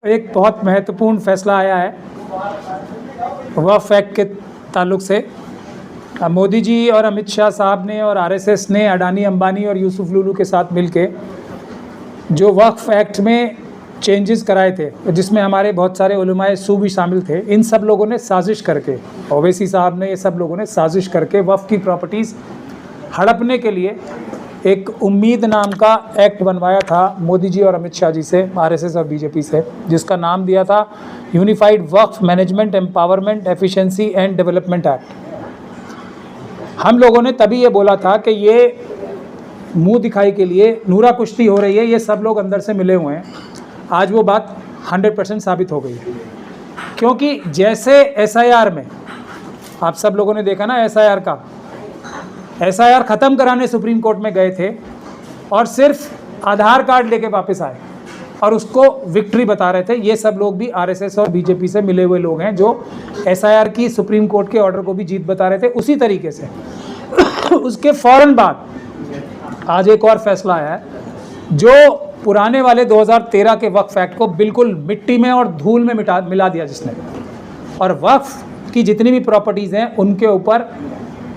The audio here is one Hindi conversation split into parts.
एक बहुत महत्वपूर्ण फैसला आया है वक्फ एक्ट के ताल्लुक से। मोदी जी और अमित शाह साहब ने और आरएसएस ने अडानी अंबानी और यूसुफ लुलू के साथ मिलके जो वक्फ एक्ट में चेंजेस कराए थे, जिसमें हमारे बहुत सारे उलमाए सू भी शामिल थे, इन सब लोगों ने साजिश करके, ओवैसी साहब ने, ये सब लोगों ने साजिश करके वक्फ की प्रॉपर्टीज़ हड़पने के लिए एक उम्मीद नाम का एक्ट बनवाया था मोदी जी और अमित शाह जी से, आरएसएस और बीजेपी से, जिसका नाम दिया था unified Waqf management empowerment efficiency and development act. हम लोगों ने तभी ये बोला था कि ये मुंह दिखाई के लिए नूरा कुश्ती हो रही है, ये सब लोग अंदर से मिले हुए हैं। आज वो बात 100% साबित हो गई है, क्योंकि जैसे एसआईआर में आप सब लोगों ने देखा ना, एसआईआर ख़त्म कराने सुप्रीम कोर्ट में गए थे और सिर्फ आधार कार्ड लेके वापस आए और उसको विक्ट्री बता रहे थे। ये सब लोग भी आरएसएस और बीजेपी से मिले हुए लोग हैं जो एसआईआर की सुप्रीम कोर्ट के ऑर्डर को भी जीत बता रहे थे। उसी तरीके से उसके फ़ौरन बाद आज एक और फैसला आया है जो पुराने वाले 2013 के वक्फ एक्ट को बिल्कुल मिट्टी में और धूल में मिला दिया जिसने, और वक्फ की जितनी भी प्रॉपर्टीज़ हैं उनके ऊपर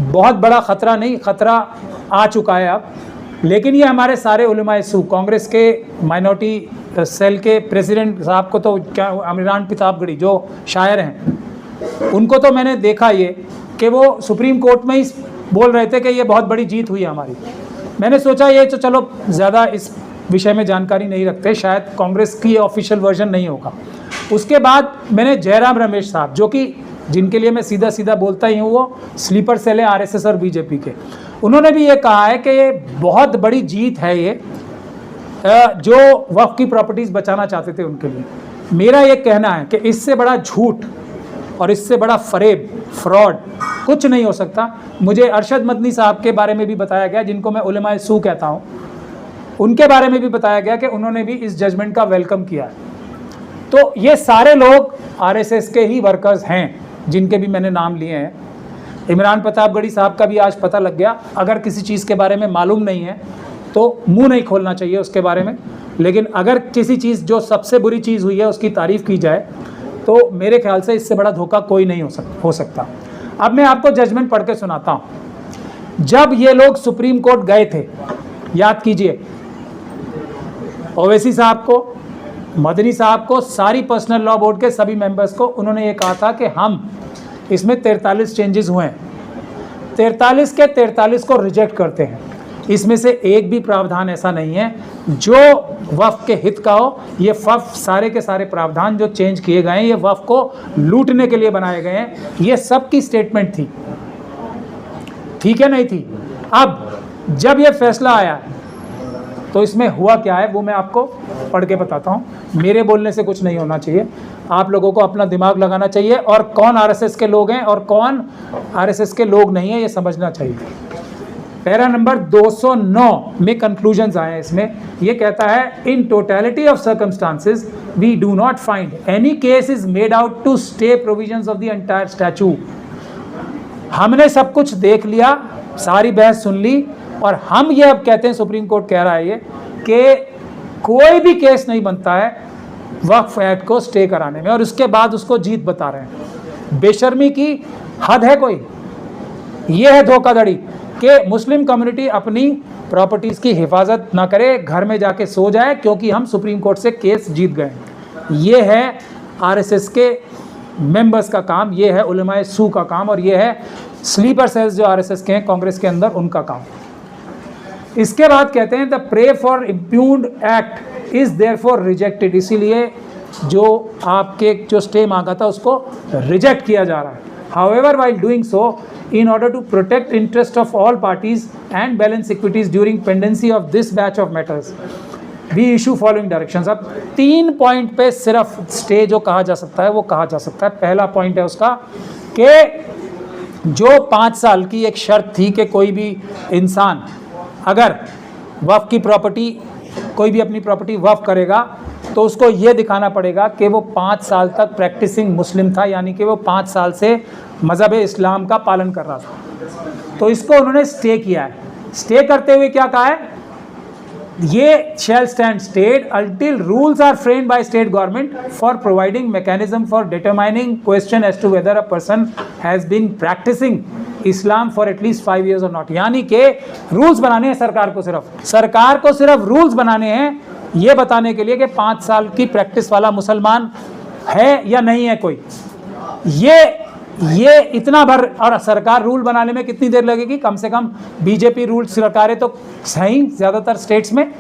बहुत बड़ा ख़तरा नहीं, ख़तरा आ चुका है अब। लेकिन ये हमारे सारे उलमाए सू, कांग्रेस के माइनॉरिटी सेल के प्रेसिडेंट साहब को तो क्या, इमरान प्रतापगढ़ी जो शायर हैं, उनको तो मैंने देखा ये कि वो सुप्रीम कोर्ट में ही बोल रहे थे कि ये बहुत बड़ी जीत हुई है हमारी। मैंने सोचा ये तो चलो ज़्यादा इस विषय में जानकारी नहीं रखते, शायद कांग्रेस की ऑफिशियल वर्जन नहीं होगा। उसके बाद मैंने जयराम रमेश साहब, जो कि जिनके लिए मैं सीधा सीधा बोलता ही हूँ, वो स्लीपर सेल है आरएसएस और बीजेपी के, उन्होंने भी ये कहा है कि ये बहुत बड़ी जीत है ये, जो वक्फ की प्रॉपर्टीज़ बचाना चाहते थे उनके लिए। मेरा ये कहना है कि इससे बड़ा झूठ और इससे बड़ा फरेब, फ्रॉड कुछ नहीं हो सकता। मुझे अरशद मदनी साहब के बारे में भी बताया गया, जिनको मैं उलमाए सू कहता हूँ, उनके बारे में भी बताया गया कि उन्होंने भी इस जजमेंट का वेलकम किया है। तो ये सारे लोग आरएसएस के ही वर्कर्स हैं जिनके भी मैंने नाम लिए हैं। इमरान प्रतापगढ़ी साहब का भी आज पता लग गया। अगर किसी चीज़ के बारे में मालूम नहीं है तो मुंह नहीं खोलना चाहिए उसके बारे में, लेकिन अगर किसी चीज़ जो सबसे बुरी चीज़ हुई है उसकी तारीफ़ की जाए तो मेरे ख्याल से इससे बड़ा धोखा कोई नहीं हो सकता। अब मैं आपको जजमेंट पढ़ के सुनाता हूँ। जब ये लोग सुप्रीम कोर्ट गए थे, याद कीजिए, ओवैसी साहब को, मदनी साहब को, सारी पर्सनल लॉ बोर्ड के सभी मेंबर्स को, उन्होंने ये कहा था कि हम इसमें 43 चेंजेस हुए हैं, 43 के 43 को रिजेक्ट करते हैं। इसमें से एक भी प्रावधान ऐसा नहीं है जो वक्फ के हित का हो। ये वक्फ सारे के सारे प्रावधान जो चेंज किए गए हैं, ये वक्फ को लूटने के लिए बनाए गए हैं। ये सब की स्टेटमेंट थी, ठीक है, नहीं थी। अब जब ये फैसला आया तो इसमें हुआ क्या है वो मैं आपको पढ़ के बताता हूँ। मेरे बोलने से कुछ नहीं होना चाहिए, आप लोगों को अपना दिमाग लगाना चाहिए और कौन आरएसएस के लोग हैं और कौन आरएसएस के लोग नहीं हैं ये समझना चाहिए। पैरा नंबर 209 में कंक्लूजन्स आए हैं। इसमें ये कहता है, in totality of circumstances we do not find any case is made out to stay provisions of the entire statute. हमने सब कुछ देख लिया, सारी बहस सुन ली, और हम ये अब कहते हैं, सुप्रीम कोर्ट कह रहा है ये, कि कोई भी केस नहीं बनता है वक्फ एक्ट को स्टे कराने में, और उसके बाद उसको जीत बता रहे हैं। बेशर्मी की हद है कोई। ये है धोखाधड़ी कि मुस्लिम कम्युनिटी अपनी प्रॉपर्टीज़ की हिफाजत ना करे, घर में जाके सो जाए क्योंकि हम सुप्रीम कोर्ट से केस जीत गए। ये है आरएसएस के मेंबर्स का काम, ये है उलमाए सू का काम, और ये है स्लीपर सेल्स जो आरएसएस के हैं कांग्रेस के अंदर, उनका काम। इसके बाद कहते हैं, the prey for इम्प्यून्ड act is therefore rejected. इसीलिए जो आपके जो स्टे मांगा था उसको रिजेक्ट किया जा रहा है। However while doing so, in order to protect interest of all parties and balance equities during pendency of this batch of matters, we issue following directions। अब 3 पॉइंट पे सिर्फ स्टे जो कहा जा सकता है वो कहा जा सकता है। पहला पॉइंट है उसका कि जो 5 साल की एक शर्त थी कि कोई भी इंसान अगर वक्फ की प्रॉपर्टी, कोई भी अपनी प्रॉपर्टी वक्फ करेगा तो उसको ये दिखाना पड़ेगा कि वो 5 साल तक प्रैक्टिसिंग मुस्लिम था, यानी कि वो 5 साल से मज़हब इस्लाम का पालन कर रहा था। तो इसको उन्होंने स्टे किया है। स्टे करते हुए क्या कहा है ये shall stand state until rules are framed by state government for providing mechanism for determining question as to whether a person has been practicing Islam for at least 5 years or not। यानी कि रूल्स बनाने हैं सरकार को सिर्फ रूल्स बनाने हैं ये बताने के लिए कि 5 साल की प्रैक्टिस वाला मुसलमान है या नहीं है कोई। ये इतना भर, और सरकार रूल बनाने में कितनी देर लगेगी? कम से कम बीजेपी रूल सरकारें तो सही ज़्यादातर स्टेट्स में,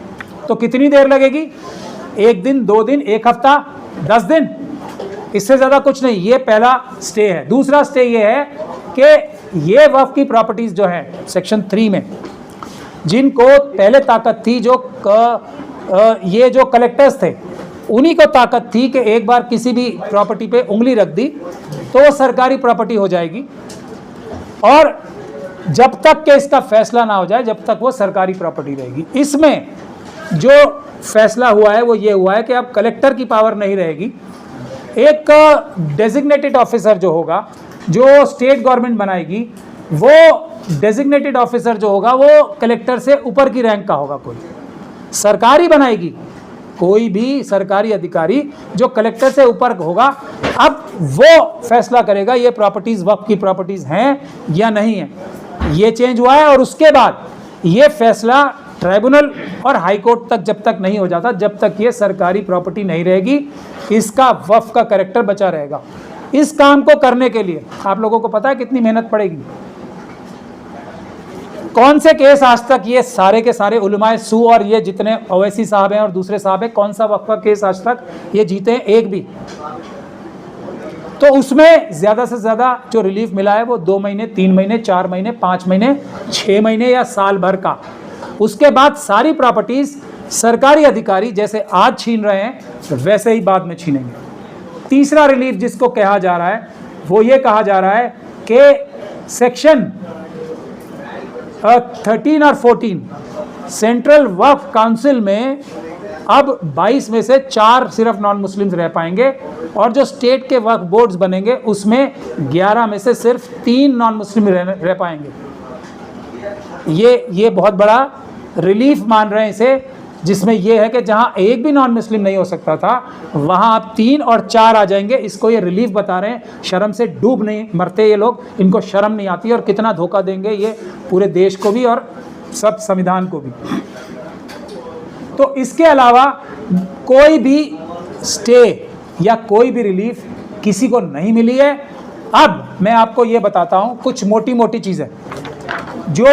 तो कितनी देर लगेगी? 1 दिन, 2 दिन, 1 हफ्ता, 10 दिन, इससे ज़्यादा कुछ नहीं। ये पहला स्टे है। दूसरा स्टे ये है कि ये वक्फ की प्रॉपर्टीज़ जो है सेक्शन 3 में, जिनको पहले ताकत थी, ये जो कलेक्टर्स थे उन्हीं को ताकत थी कि एक बार किसी भी प्रॉपर्टी पे उंगली रख दी तो वो सरकारी प्रॉपर्टी हो जाएगी, और जब तक कि इसका फैसला ना हो जाए जब तक वो सरकारी प्रॉपर्टी रहेगी। इसमें जो फैसला हुआ है वो ये हुआ है कि अब कलेक्टर की पावर नहीं रहेगी। एक डेजिग्नेटेड ऑफिसर जो होगा, जो स्टेट गवर्नमेंट बनाएगी, वो डेजिग्नेटेड ऑफिसर जो होगा वो कलेक्टर से ऊपर की रैंक का होगा। कोई सरकारी बनाएगी, कोई भी सरकारी अधिकारी जो कलेक्टर से ऊपर होगा, अब वो फैसला करेगा ये प्रॉपर्टीज वक्फ की प्रॉपर्टीज हैं या नहीं है। ये चेंज हुआ है, और उसके बाद ये फैसला ट्राइब्यूनल और हाई कोर्ट तक जब तक नहीं हो जाता, जब तक ये सरकारी प्रॉपर्टी नहीं रहेगी, इसका वक्फ का कैरेक्टर बचा रहेगा। इस काम को करने के लिए आप लोगों को पता है कितनी मेहनत पड़ेगी? कौन से केस आज तक ये सारे के सारे उलमाए सू और ये जितने ओवैसी साहब हैं और दूसरे साहब हैं, कौन सा वक्फ का केस आज तक ये जीते हैं? एक भी। तो उसमें ज़्यादा से ज़्यादा जो रिलीफ मिला है वो 2 महीने, 3 महीने, 4 महीने, 5 महीने, 6 महीने या साल भर का। उसके बाद सारी प्रॉपर्टीज़ सरकारी अधिकारी जैसे आज छीन रहे हैं वैसे ही बाद में छीनेंगे। तीसरा रिलीफ जिसको कहा जा रहा है वो ये कहा जा रहा है कि सेक्शन 13 और 14 सेंट्रल वक्फ काउंसिल में अब 22 में से 4 सिर्फ नॉन मुस्लिम्स रह पाएंगे, और जो स्टेट के वक्फ बोर्ड्स बनेंगे उसमें 11 में से सिर्फ 3 नॉन मुस्लिम रह पाएंगे। ये बहुत बड़ा रिलीफ मान रहे हैं इसे, जिसमें ये है कि जहां एक भी नॉन मुस्लिम नहीं हो सकता था वहां अब 3 और 4 आ जाएंगे। इसको ये रिलीफ बता रहे हैं। शर्म से डूब नहीं मरते ये लोग, इनको शर्म नहीं आती, और कितना धोखा देंगे ये पूरे देश को भी और सब संविधान को भी। तो इसके अलावा कोई भी स्टे या कोई भी रिलीफ किसी को नहीं मिली है। अब मैं आपको ये बताता हूं कुछ मोटी मोटी चीज़ें जो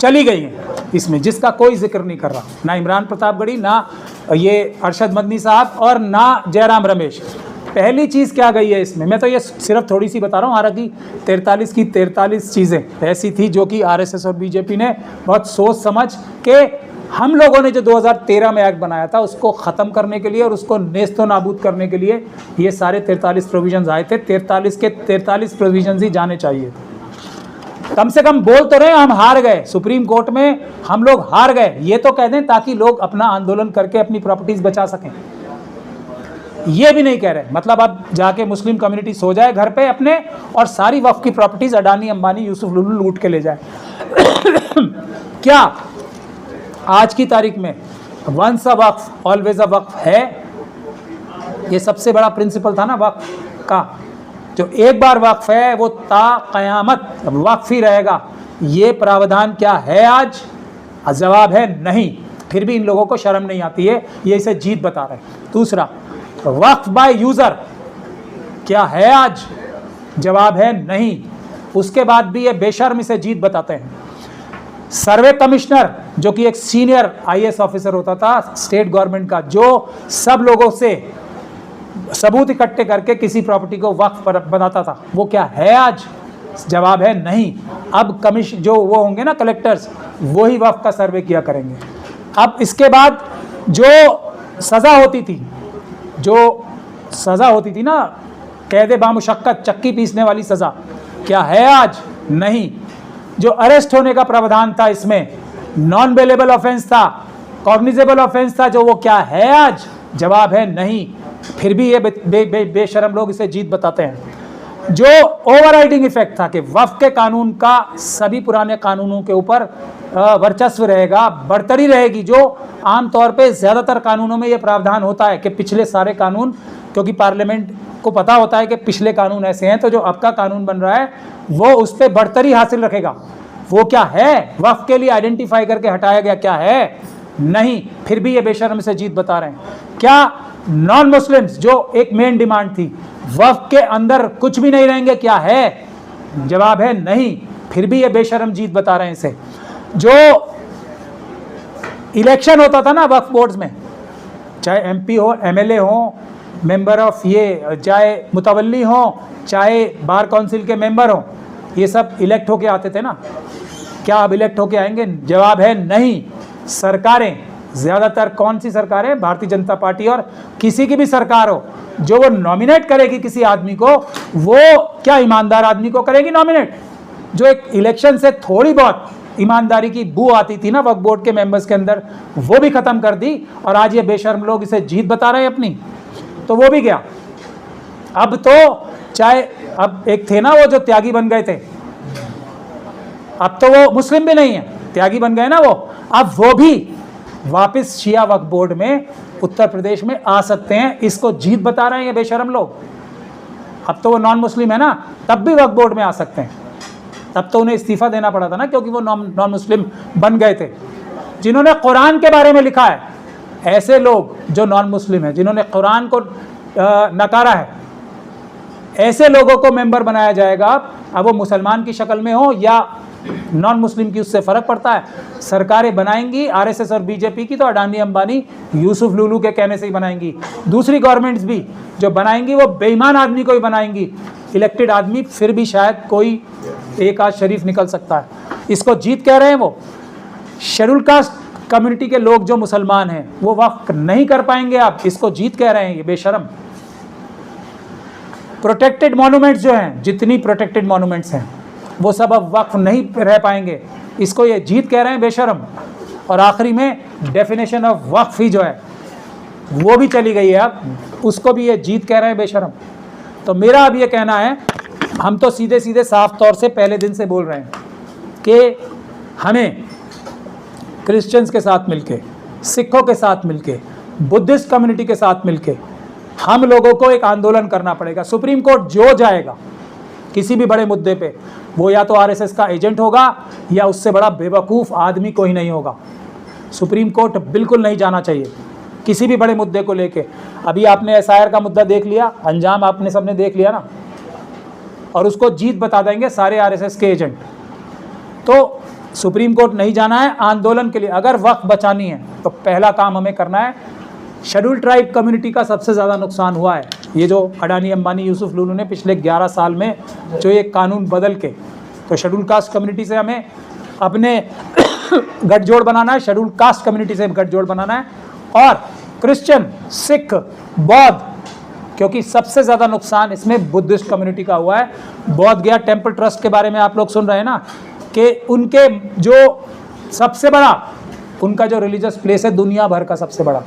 चली गई हैं इसमें, जिसका कोई जिक्र नहीं कर रहा, ना इमरान प्रतापगढ़ी, ना ये अरशद मदनी साहब, और ना जयराम रमेश। पहली चीज़ क्या गई है इसमें? मैं तो ये सिर्फ थोड़ी सी बता रहा हूँ। हालांकि 43 की 43 चीज़ें ऐसी थी जो कि आरएसएस और बीजेपी ने बहुत सोच समझ के, हम लोगों ने जो 2013 में एक्ट बनाया था उसको ख़त्म करने के लिए और उसको नेस्तो नाबूद करने के लिए ये सारे 43 प्रोविजंस आए थे। 43 के 43 प्रोविजंस ही जाने चाहिए थे। कम से कम बोल तो रहे हम हार गए, सुप्रीम कोर्ट में हम लोग हार गए, ये तो कह दें ताकि लोग अपना आंदोलन करके अपनी प्रॉपर्टीज बचा सकें। ये भी नहीं कह रहे, मतलब अब जाके मुस्लिम कम्युनिटी सो जाए घर पे अपने और सारी वक्फ की प्रॉपर्टीज अडानी अंबानी यूसुफ लुलु लूट के ले जाए। क्या आज की तारीख में once a Waqf always a वक्फ है? ये सबसे बड़ा प्रिंसिपल था ना वक्फ का, जो एक बार वक्फ है वो ता क़यामत वक्फ ही रहेगा। ये प्रावधान क्या है आज? जवाब है नहीं। फिर भी इन लोगों को शर्म नहीं आती है, ये इसे जीत बता रहे हैं। दूसरा, वक्फ बाय यूज़र क्या है आज? जवाब है नहीं। उसके बाद भी ये बेशर्म इसे जीत बताते हैं। सर्वे कमिश्नर जो कि एक सीनियर आईएएस ऑफिसर होता था स्टेट गवर्नमेंट का, जो सब लोगों से सबूत इकट्ठे करके किसी प्रॉपर्टी को वक्फ पर बनाता था, वो क्या है आज? जवाब है नहीं। अब जो वो होंगे ना कलेक्टर्स, वो ही वक्फ का सर्वे किया करेंगे। अब इसके बाद जो सज़ा होती थी ना, कैद बामुशक्कत चक्की पीसने वाली सज़ा, क्या है आज? नहीं। जो अरेस्ट होने का प्रावधान था इसमें, नॉन बेलेबल ऑफेंस था, कॉग्निजेबल ऑफेंस था, जो वो क्या है आज? जवाब है नहीं। फिर भी ये बेशरम लोग इसे जीत बताते हैं। जो ओवरराइडिंग इफेक्ट था कि वक्फ के कानून का सभी पुराने कानूनों के ऊपर वर्चस्व रहेगा, बढ़तरी रहेगी, जो आमतौर पे ज़्यादातर कानूनों में ये प्रावधान होता है कि पिछले सारे कानून, क्योंकि पार्लियामेंट को पता होता है कि पिछले कानून ऐसे हैं, तो जो अब का कानून बन रहा है वो उस पर बढ़तरी हासिल रखेगा। वो क्या है, वक्फ के लिए आइडेंटिफाई करके हटाया गया क्या है? नहीं। फिर भी ये बेशर्म से जीत बता रहे हैं। क्या नॉन मुस्लिम्स, जो एक मेन डिमांड थी, वक्फ के अंदर कुछ भी नहीं रहेंगे क्या है? जवाब है नहीं। फिर भी ये बेशर्म जीत बता रहे हैं इसे। जो इलेक्शन होता था ना वक्फ बोर्ड्स में, चाहे एमपी हो, एमएलए हो, मेंबर ऑफ ये, चाहे मुतवल्ली हो, चाहे बार काउंसिल के मेंबर हो, ये सब इलेक्ट होके आते थे ना। क्या अब इलेक्ट होके आएंगे? जवाब है नहीं। सरकारें, ज़्यादातर कौन सी सरकारें? भारतीय जनता पार्टी और किसी की भी सरकार हो, जो वो नॉमिनेट करेगी किसी आदमी को, वो क्या ईमानदार आदमी को करेगी नॉमिनेट? जो एक इलेक्शन से थोड़ी बहुत ईमानदारी की बू आती थी ना वक्फ बोर्ड के मेंबर्स के अंदर, वो भी ख़त्म कर दी, और आज ये बेशर्म लोग इसे जीत बता रहे हैं अपनी, तो वो भी गया। अब तो चाहे, अब एक थे ना वो जो त्यागी बन गए थे, अब तो वो मुस्लिम भी नहीं है, त्यागी बन गए ना वो, अब वो भी वापस शिया वक्फ बोर्ड में उत्तर प्रदेश में आ सकते हैं। इसको जीत बता रहे हैं ये बेशरम लोग। अब तो वो नॉन मुस्लिम है ना, तब भी वक्फ बोर्ड में आ सकते हैं। तब तो उन्हें इस्तीफा देना पड़ा था ना, क्योंकि वो नॉन मुस्लिम बन गए थे। जिन्होंने कुरान के बारे में लिखा है, ऐसे लोग जो नॉन मुस्लिम हैं, जिन्होंने कुरान को नकारा है, ऐसे लोगों को मेंबर बनाया जाएगा। अब वो मुसलमान की शक्ल में हो या नॉन मुस्लिम की, उससे फ़र्क पड़ता है। सरकारें बनाएंगी आरएसएस और बीजेपी की, तो अडानी अंबानी यूसुफ लुलू के कहने से ही बनाएंगी। दूसरी गवर्नमेंट्स भी जो बनाएंगी वो बेईमान आदमी को ही बनाएंगी। इलेक्टेड आदमी फिर भी शायद कोई एक आध शरीफ निकल सकता है। इसको जीत कह रहे हैं वो। शेड्यूल कास्ट कम्युनिटी के लोग जो मुसलमान हैं वो वक्फ नहीं कर पाएंगे, आप इसको जीत कह रहे हैं ये बेशरम। प्रोटेक्टेड मॉन्यूमेंट्स जो हैं, जितनी प्रोटेक्टेड मॉन्यूमेंट्स हैं वो सब अब वक्फ नहीं रह पाएंगे, इसको ये जीत कह रहे हैं बेशरम। और आखिरी में डेफिनेशन ऑफ वक्फ ही जो है वो भी चली गई है, अब उसको भी ये जीत कह रहे हैं बेशरम। तो मेरा अब ये कहना है, हम तो सीधे सीधे साफ तौर से पहले दिन से बोल रहे हैं कि हमें क्रिश्चियंस के साथ मिलके, सिखों के साथ मिलके, बुद्धिस्ट कम्युनिटी के साथ मिलके हम लोगों को एक आंदोलन करना पड़ेगा। सुप्रीम कोर्ट जो जाएगा किसी भी बड़े मुद्दे पे, वो या तो आरएसएस का एजेंट होगा या उससे बड़ा बेवकूफ़ आदमी कोई नहीं होगा। सुप्रीम कोर्ट बिल्कुल नहीं जाना चाहिए किसी भी बड़े मुद्दे को लेके। अभी आपने एसआईआर का मुद्दा देख लिया, अंजाम आपने सबने देख लिया ना, और उसको जीत बता देंगे सारे आरएसएस के एजेंट। तो सुप्रीम कोर्ट नहीं जाना है आंदोलन के लिए। अगर वक्त बचानी है तो पहला काम हमें करना है, शेड्यूल ट्राइब कम्युनिटी का सबसे ज़्यादा नुकसान हुआ है। ये जो अडानी अंबानी यूसुफ लुलू ने पिछले 11 साल में जो ये कानून बदल के, तो शेड्यूल कास्ट कम्युनिटी से हमें अपने गठजोड़ बनाना है, शेड्यूल कास्ट कम्युनिटी से गठजोड़ बनाना है, और क्रिश्चियन, सिख, बौद्ध, क्योंकि सबसे ज़्यादा नुकसान इसमें बुद्धिस्ट कम्युनिटी का हुआ है। बौद्ध गया टेम्पल ट्रस्ट के बारे में आप लोग सुन रहे हैं ना, कि उनके जो सबसे बड़ा, उनका जो रिलीजियस प्लेस है दुनिया भर का सबसे बड़ा,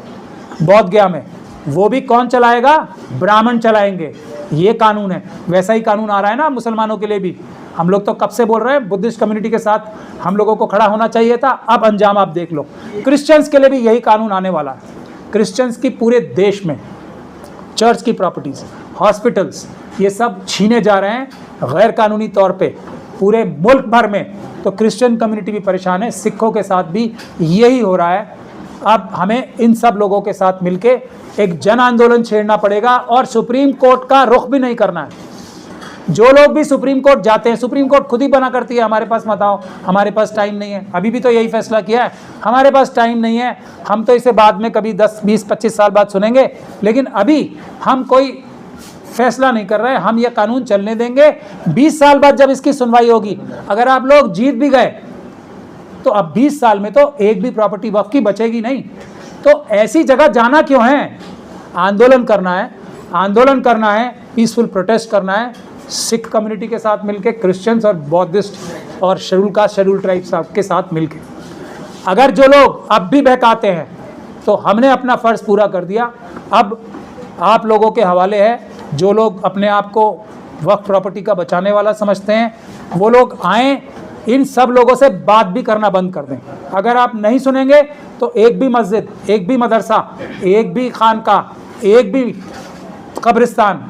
बौद्ध गया में, वो भी कौन चलाएगा? ब्राह्मण चलाएंगे। ये कानून है। वैसा ही कानून आ रहा है ना मुसलमानों के लिए भी। हम लोग तो कब से बोल रहे हैं बुद्धिस्ट कम्युनिटी के साथ हम लोगों को खड़ा होना चाहिए था, अब अंजाम आप देख लो। क्रिश्चियंस के लिए भी यही कानून आने वाला है। क्रिश्चियंस की पूरे देश में चर्च की प्रॉपर्टीज़, हॉस्पिटल्स, ये सब छीने जा रहे हैं गैर कानूनी तौर पे पूरे मुल्क भर में। तो क्रिश्चियन कम्युनिटी भी परेशान है, सिखों के साथ भी यही हो रहा है। अब हमें इन सब लोगों के साथ मिलके एक जन आंदोलन छेड़ना पड़ेगा, और सुप्रीम कोर्ट का रुख भी नहीं करना है। जो लोग भी सुप्रीम कोर्ट जाते हैं, सुप्रीम कोर्ट खुद ही बना करती है हमारे पास मत आओ, हमारे पास टाइम नहीं है। अभी भी तो यही फैसला किया है, हमारे पास टाइम नहीं है, हम तो इसे बाद में कभी 10, 20, 25 साल बाद सुनेंगे, लेकिन अभी हम कोई फैसला नहीं कर रहे। हम ये कानून चलने देंगे, 20 साल बाद जब इसकी सुनवाई होगी, अगर आप लोग जीत भी गए तो अब 20 साल में तो एक भी प्रॉपर्टी वक्फ की बचेगी नहीं। तो ऐसी जगह जाना क्यों है? आंदोलन करना है, आंदोलन करना है, पीसफुल प्रोटेस्ट करना है, सिख कम्युनिटी के साथ मिलके, क्रिश्चियंस और बौद्धिस्ट और शेड्यूल कास्ट, शेड्यूल ट्राइब्स के साथ मिलके। अगर जो लोग अब भी बहकाते हैं तो हमने अपना फ़र्ज़ पूरा कर दिया। अब आप लोगों के हवाले है, जो लोग अपने आप को वक्फ प्रॉपर्टी का बचाने वाला समझते हैं वो लोग आएँ, इन सब लोगों से बात भी करना बंद कर दें। अगर आप नहीं सुनेंगे तो एक भी मस्जिद, एक भी मदरसा, एक भी खानकाह, एक भी कब्रिस्तान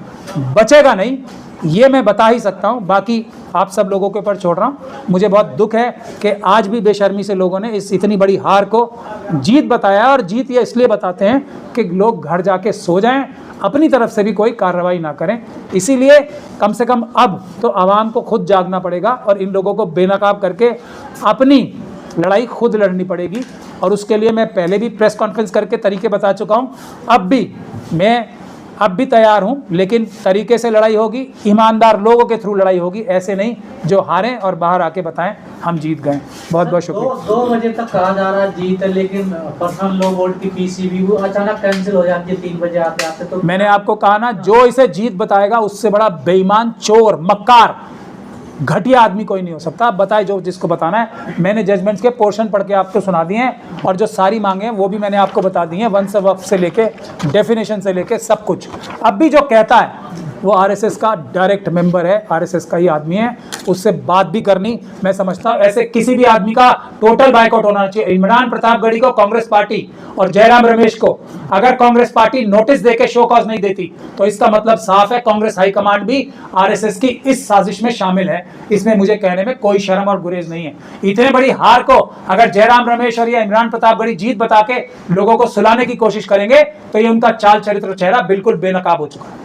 बचेगा नहीं, ये मैं बता ही सकता हूँ। बाकी आप सब लोगों के ऊपर छोड़ रहा हूँ। मुझे बहुत दुख है कि आज भी बेशर्मी से लोगों ने इस इतनी बड़ी हार को जीत बताया, और जीत ये इसलिए बताते हैं कि लोग घर जाके सो जाएं, अपनी तरफ से भी कोई कार्रवाई ना करें। इसीलिए कम से कम अब तो आवाम को खुद जागना पड़ेगा और इन लोगों को बेनकाब करके अपनी लड़ाई खुद लड़नी पड़ेगी। और उसके लिए मैं पहले भी प्रेस कॉन्फ्रेंस करके तरीके बता चुका हूँ, अब भी तैयार हूँ, लेकिन तरीके से लड़ाई होगी, ईमानदार लोगों के थ्रू लड़ाई होगी, ऐसे नहीं जो हारें और बाहर आके बताएं हम जीत गए। बहुत बहुत शुक्रिया। 2 बजे तक कहा जा रहा है जीत है, लेकिन पर्सनल लॉ बोर्ड की पीसीबी वो अचानक कैंसिल हो जाती है 3 बजे आते आते। तो मैंने आपको कहा ना, जो इसे जीत बताएगा उससे बड़ा बेईमान, चोर, मक्कार, घटिया आदमी कोई नहीं हो सकता। आप बताए जो जिसको बताना है। मैंने जजमेंट्स के पोर्शन पढ़ के आपको सुना दिए हैं, और जो सारी मांगे हैं वो भी मैंने आपको बता दी हैं, वंश वक्फ से लेके डेफिनेशन से लेके सब कुछ। अब भी जो कहता है वो आरएसएस का डायरेक्ट मेंबर है, आरएसएस का ही आदमी है, उससे बात भी करनी मैं समझता हूँ। ऐसे किसी भी आदमी का टोटल बायकॉट होना चाहिए। इमरान प्रतापगढ़ी को कांग्रेस पार्टी और जयराम रमेश को अगर कांग्रेस पार्टी नोटिस देके शो कॉज नहीं देती तो इसका मतलब साफ है, कांग्रेस हाईकमांड भी आरएसएस की इस साजिश में शामिल है। इसमें मुझे कहने में कोई शर्म और गुरेज नहीं है। इतने बड़ी हार को अगर जयराम रमेश और या इमरान प्रतापगढ़ी जीत बता के लोगों को सुलाने की कोशिश करेंगे तो ये उनका चाल चरित्र चेहरा बिल्कुल बेनकाब हो चुका है।